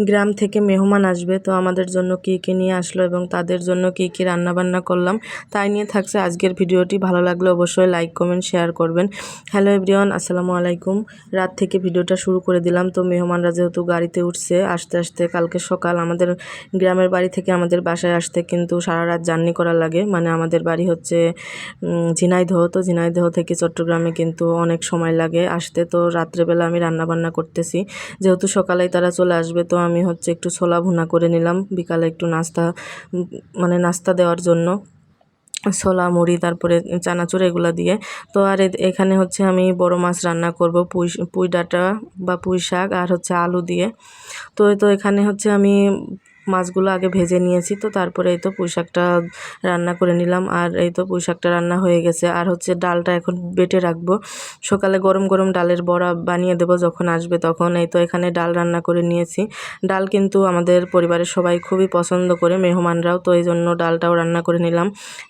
গ্রাম থেকে মেহমান আসবে, তো আমাদের জন্য কী কী নিয়ে আসলো এবং তাদের জন্য কী কী রান্নাবান্না করলাম তাই নিয়ে থাকছে আজকের ভিডিওটি। ভালো লাগলে অবশ্যই লাইক কমেন্ট শেয়ার করবেন। হ্যালো এভরিওয়ান, আসসালামু আলাইকুম। রাত থেকে ভিডিওটা শুরু করে দিলাম। তো মেহমানরা যেহেতু গাড়িতে উঠছে, আস্তে আস্তে কালকে সকাল আমাদের গ্রামের বাড়ি থেকে আমাদের বাসায় আসতে কিন্তু সারা রাত জার্নি করা লাগে। মানে আমাদের বাড়ি হচ্ছে ঝিনাইদহ, তো ঝিনাইদহ থেকে চট্টগ্রামে কিন্তু অনেক সময় লাগে আসতে। তো রাত্রেবেলা আমি রান্নাবান্না করতেছি, যেহেতু সকালেই তারা চলে আসবে। তো আমি হচ্ছে একটু ছোলা ভুনা করে নিলাম, বিকালে একটু মানে নাস্তা দেওয়ার জন্য ছোলা মুড়ি তারপরে চানাচুর এগুলো দিয়ে। তো আর এখানে হচ্ছে আমি বড় মাছ রান্না করব, পুঁই ডাঁটা বা পুঁই শাক আর হচ্ছে আলু দিয়ে। তো এখানে হচ্ছে আমি মাছগুলো আগে ভেজে নিয়েছি, তো তারপরে এই তো পুঁই শাকটা রান্না করে নিলাম। আর এই তো পুঁই শাকটা রান্না হয়ে গেছে। আর হচ্ছে ডালটা এখন বেটে রাখবো, সকালে গরম গরম ডালের বড়া বানিয়ে দেবো যখন আসবে তখন। এই তো এখানে ডাল রান্না করে নিয়েছি। ডাল কিন্তু আমাদের পরিবারের সবাই খুবই পছন্দ করে, মেহমানরাও, তো এই জন্য ডালটাও রান্না করে নিলাম।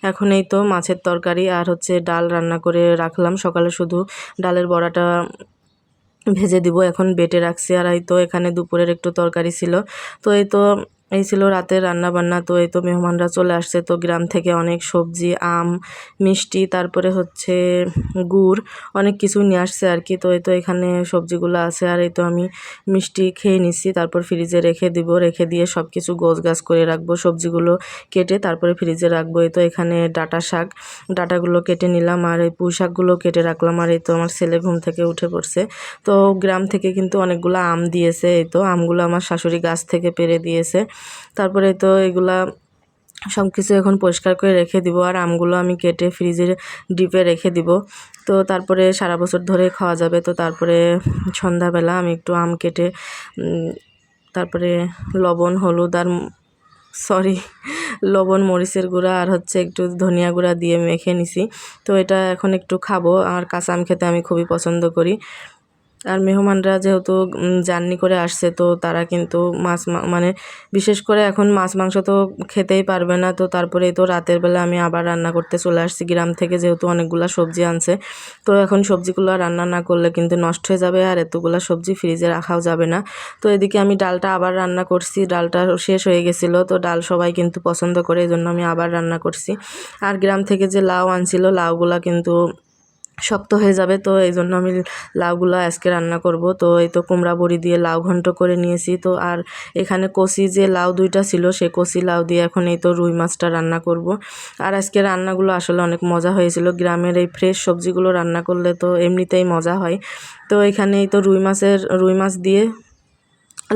এখন এই তো মাছের তরকারি আর হচ্ছে ডাল রান্না করে রাখলাম, সকালে শুধু ডালের বড়াটা ভেজে দিব, এখন বেটে রাখছি। আর এই তো এখানে দুপুরের একটু তরকারি ছিল। তো এই ছিল রাতের রান্না বান্না। তো এই তো মেহমানরা চলে আসছে, তো গ্রাম থেকে অনেক সবজি, আম, মিষ্টি, তারপরে হচ্ছে গুড়, অনেক কিছু নিয়ে আসছে আর কি। তো এই তো এখানে সবজিগুলো আছে। আর এই তো আমি মিষ্টি খেয়ে নিচ্ছি, তারপর ফ্রিজে রেখে দিব, রেখে দিয়ে সব কিছু গোছগাছ করে রাখবো, সবজিগুলো কেটে তারপরে ফ্রিজে রাখবো। এই তো এখানে ডাটাগুলো কেটে নিলাম, আর এই পুঁই শাকগুলো কেটে রাখলাম। আর এই তো আমার ছেলে ঘুম থেকে উঠে পড়ছে। তো গ্রাম থেকে কিন্তু অনেকগুলো আম দিয়েছে, এই তো আমগুলো আমার শাশুড়ি গাছ থেকে পেড়ে দিয়েছে। তারপরে তো এগুলা সব কিছু এখন পরিষ্কার করে রেখে দিব, আর আমগুলো আমি কেটে ফ্রিজের ডিপে রেখে দিব। তো তারপরে সারা বছর ধরে খাওয়া যাবে। তো তারপরে সন্ধ্যাবেলা আমি একটু আম কেটে তারপরে লবণ, হলুদ আর লবণ, মরিচের গুঁড়া আর হচ্ছে একটু ধনিয়া গুঁড়া দিয়ে মেখে নিছি। তো এটা এখন একটু খাবো, আর কাঁচা আম খেতে আমি খুবই পছন্দ করি। আর মেহমানরা যেহেতু জার্নি করে আসছে, তো তারা কিন্তু মানে বিশেষ করে এখন মাছ মাংস তো খেতেই পারবে না। তো তারপরে তো রাতের বেলা আমি আবার রান্না করতে চলে আসছি গ্রাম থেকে, যেহেতু অনেকগুলা সবজি আনছে। তো এখন সবজিগুলো রান্না না করলে কিন্তু নষ্ট হয়ে যাবে, আর এতগুলা সবজি ফ্রিজে রাখাও যাবে না। তো এদিকে আমি ডালটা আবার রান্না করছি, ডালটা শেষ হয়ে গেছিলো। তো ডাল সবাই কিন্তু পছন্দ করে, এই জন্য আমি আবার রান্না করছি। আর গ্রাম থেকে যে লাউ আনছিল, লাউগুলা কিন্তু শক্ত হয়ে যাবে, তো এই জন্য আমি লাউগুলো আজকে রান্না করব। তো এই তো কুমড়া বড়ি দিয়ে লাউ ঘন্ট করে নিয়েছি। তো আর এখানে কচি যে লাউ দুইটা ছিল, সে কচি লাউ দিয়ে এখন এই তো রুই মাছটা রান্না করব। আর আজকে রান্নাগুলো আসলে অনেক মজা হয়েছিল, গ্রামের এই ফ্রেশ সবজিগুলো রান্না করলে তো এমনিতেই মজা হয়। তো এখানে এই তো রুই মাছ দিয়ে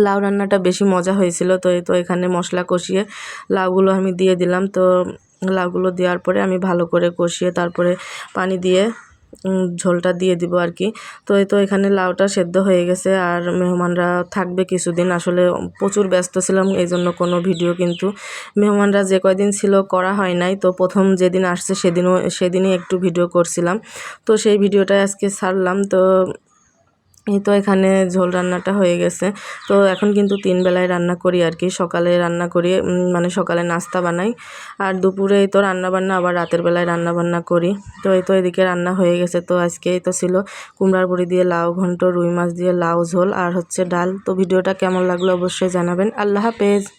লাউ রান্নাটা বেশি মজা হয়েছিল। তো এই তো এখানে মশলা কষিয়ে লাউগুলো আমি দিয়ে দিলাম। তো লাউগুলো দেওয়ার পরে আমি ভালো করে কষিয়ে তারপরে পানি দিয়ে ঝোলটা দিয়ে দিব আর কি। তো এই তো এখানে লাউটা সেদ্ধ হয়ে গেছে, আর মেহমানরা থাকবে কিছুদিন, আসলে প্রচুর ব্যস্ত ছিলাম, এই জন্য কোনো ভিডিও কিন্তু মেহমানরা যে কয়দিন ছিল করা হয় নাই। তো প্রথম যেদিন আসছে সেদিনই একটু ভিডিও করছিলাম, তো সেই ভিডিওটাই আজকে ছাড়লাম। তো এই তো এখানে ঝোল রান্নাটা হয়ে গেছে। তো এখন কিন্তু 3 বেলায় রান্না করি আর কি, সকালে রান্না করি, মানে সকালে নাস্তা বানাই, আর দুপুরে এই তো রান্নাবান্না, আবার রাতের বেলায় রান্নাবান্না করি। তো এই তো এদিকে রান্না হয়ে গেছে। তো আজকে এই তো ছিল কুমড়ার বড়ি দিয়ে লাউ ঘন্ট, রুই মাছ দিয়ে লাউ ঝোল আর হচ্ছে ডাল। তো ভিডিওটা কেমন লাগলো অবশ্যই জানাবেন। আল্লাহ হাফেজ।